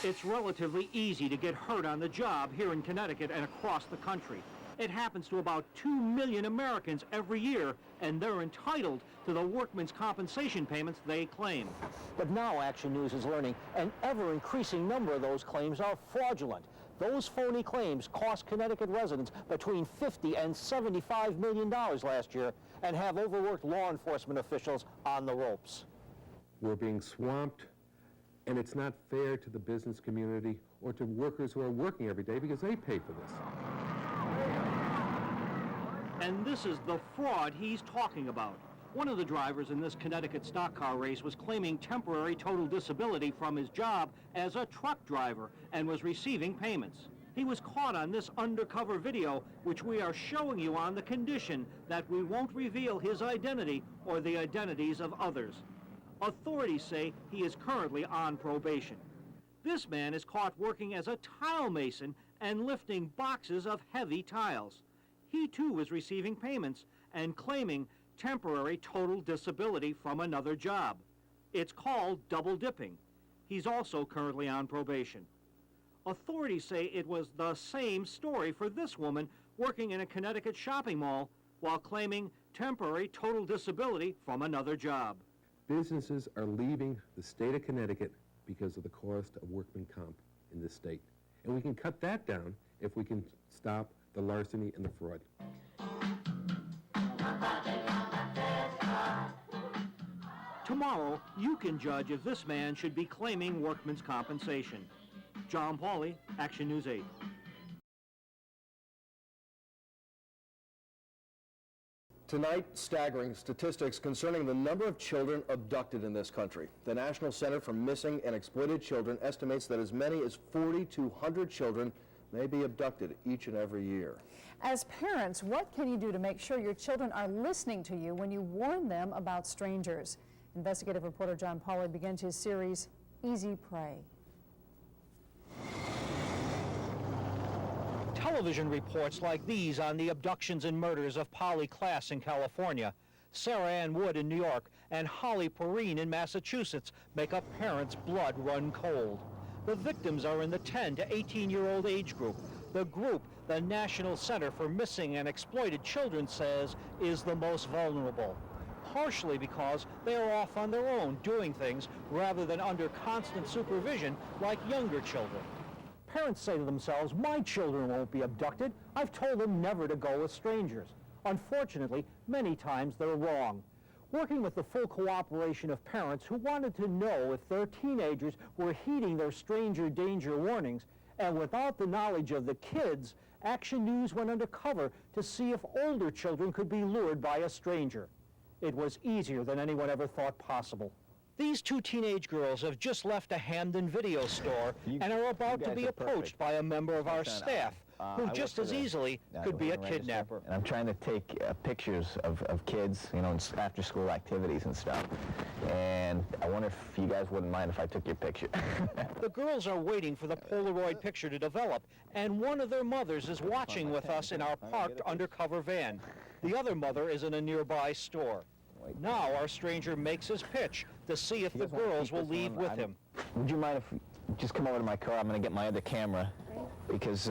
It's relatively easy to get hurt on the job here in Connecticut and across the country. It happens to about 2 million Americans every year, and they're entitled to the workmen's compensation payments they claim. But now Action News is learning an ever-increasing number of those claims are fraudulent. Those phony claims cost Connecticut residents between $50 and $75 million last year and have overworked law enforcement officials on the ropes. We're being swamped, and it's not fair to the business community or to workers who are working every day because they pay for this. And this is the fraud he's talking about. One of the drivers in this Connecticut stock car race was claiming temporary total disability from his job as a truck driver and was receiving payments. He was caught on this undercover video, which we are showing you on the condition that we won't reveal his identity or the identities of others. Authorities say he is currently on probation. This man is caught working as a tile mason and lifting boxes of heavy tiles. He too was receiving payments and claiming temporary total disability from another job. It's called double dipping. He's also currently on probation. Authorities say it was the same story for this woman working in a Connecticut shopping mall while claiming temporary total disability from another job. Businesses are leaving the state of Connecticut because of the cost of workman comp in this state. And we can cut that down if we can stop the larceny and the fraud. Tomorrow, you can judge if this man should be claiming workman's compensation. John Pauly, Action News 8. Tonight, staggering statistics concerning the number of children abducted in this country. The National Center for Missing and Exploited Children estimates that as many as 4,200 children may be abducted each and every year. As parents, what can you do to make sure your children are listening to you when you warn them about strangers? Investigative reporter John Pauly begins his series, Easy Prey. Television reports like these on the abductions and murders of Polly Klaas in California, Sarah Ann Wood in New York, and Holly Perrine in Massachusetts make a parent's blood run cold. The victims are in the 10 to 18-year-old age group, the group the National Center for Missing and Exploited Children says is the most vulnerable, partially because they are off on their own doing things rather than under constant supervision like younger children. Parents say to themselves, my children won't be abducted. I've told them never to go with strangers. Unfortunately, many times they're wrong. Working with the full cooperation of parents who wanted to know if their teenagers were heeding their stranger danger warnings, and without the knowledge of the kids, Action News went undercover to see if older children could be lured by a stranger. It was easier than anyone ever thought possible. These two teenage girls have just left a Hamden video store and are about to be approached by a member of our staff who just as easily could be a kidnapper. And I'm trying to take pictures of kids, you know, after school activities and stuff. And I wonder if you guys wouldn't mind if I took your picture. The girls are waiting for the Polaroid picture to develop, and one of their mothers is watching with us in our parked undercover van. The other mother is in a nearby store. Now our stranger makes his pitch to see if the girls will leave with him. Would you mind if you just come over to my car? I'm going to get my other camera because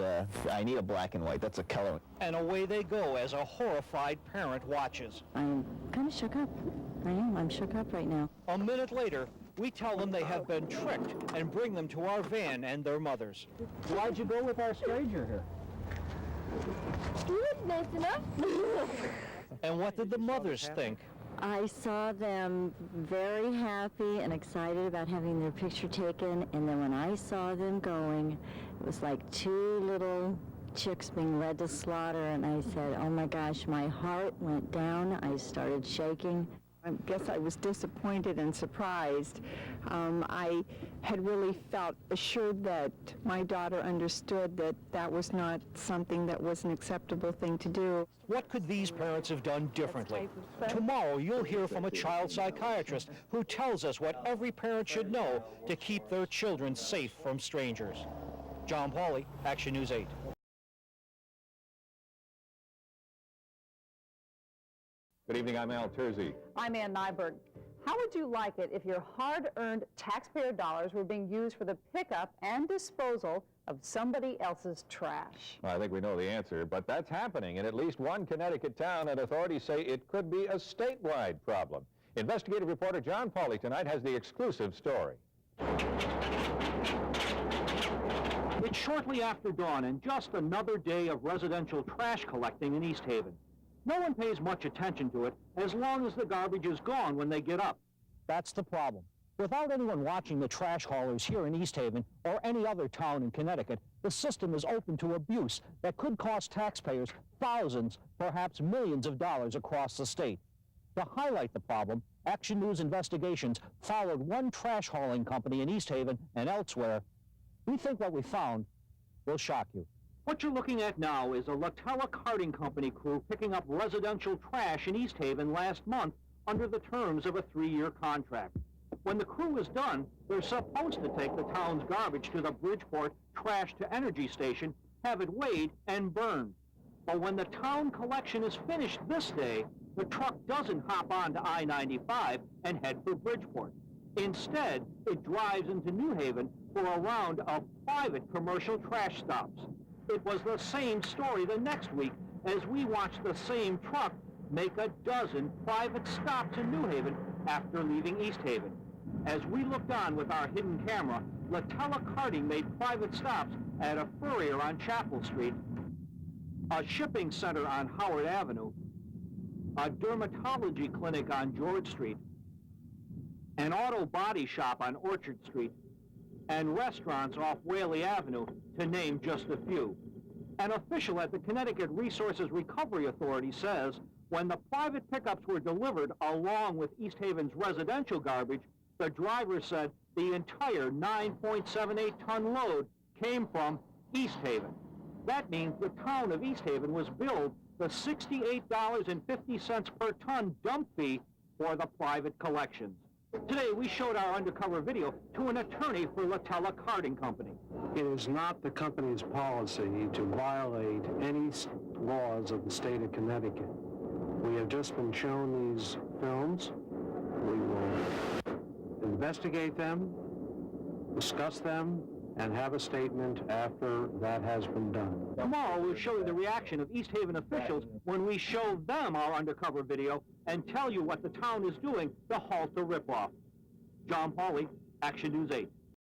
I need a black and white. That's a color. And away they go as a horrified parent watches. I'm kind of shook up. I am. I'm shook up right now. A minute later, we tell them they have been tricked and bring them to our van and their mothers. Why'd you go with our stranger here? He was nice enough. And what did the mothers think? I saw them very happy and excited about having their picture taken, and then when I saw them going, it was like two little chicks being led to slaughter, and I said, oh my gosh, my heart went down. I started shaking. I guess I was disappointed and surprised. I had really felt assured that my daughter understood that that was not something that was an acceptable thing to do. What could these parents have done differently? Tomorrow you'll hear from a child psychiatrist who tells us what every parent should know to keep their children safe from strangers. John Pauly, Action News 8. Good evening, I'm Al Terzi. I'm Ann Nyberg. How would you like it if your hard-earned taxpayer dollars were being used for the pickup and disposal of somebody else's trash? Well, I think we know the answer, but that's happening in at least one Connecticut town, and authorities say it could be a statewide problem. Investigative reporter John Pauly tonight has the exclusive story. It's shortly after dawn and just another day of residential trash collecting in East Haven. No one pays much attention to it as long as the garbage is gone when they get up. That's the problem. Without anyone watching the trash haulers here in East Haven or any other town in Connecticut, the system is open to abuse that could cost taxpayers thousands, perhaps millions of dollars across the state. To highlight the problem, Action News Investigations followed one trash hauling company in East Haven and elsewhere. We think what we found will shock you. What you're looking at now is a Wtnh Carting Company crew picking up residential trash in East Haven last month under the terms of a 3-year contract. When the crew is done, they're supposed to take the town's garbage to the Bridgeport Trash-to-Energy station, have it weighed and burned. But when the town collection is finished this day, the truck doesn't hop onto I-95 and head for Bridgeport. Instead, it drives into New Haven for a round of private commercial trash stops. It was the same story the next week as we watched the same truck make a dozen private stops in New Haven after leaving East Haven. As we looked on with our hidden camera, Wtnh Carting made private stops at a furrier on Chapel Street, a shipping center on Howard Avenue, a dermatology clinic on George Street, an auto body shop on Orchard Street, and restaurants off Whaley Avenue, to name just a few. An official at the Connecticut Resources Recovery Authority says when the private pickups were delivered along with East Haven's residential garbage, the driver said the entire 9.78-ton load came from East Haven. That means the town of East Haven was billed the $68.50 per ton dump fee for the private collections. Today, we showed our undercover video to an attorney for Wtnh Carting Company. It is not the company's policy to violate any laws of the state of Connecticut. We have just been shown these films. We will investigate them, discuss them, and have a statement after that has been done. Tomorrow, we'll show you the reaction of East Haven officials when we show them our undercover video and tell you what the town is doing to halt the ripoff. John Pauly, Action News 8.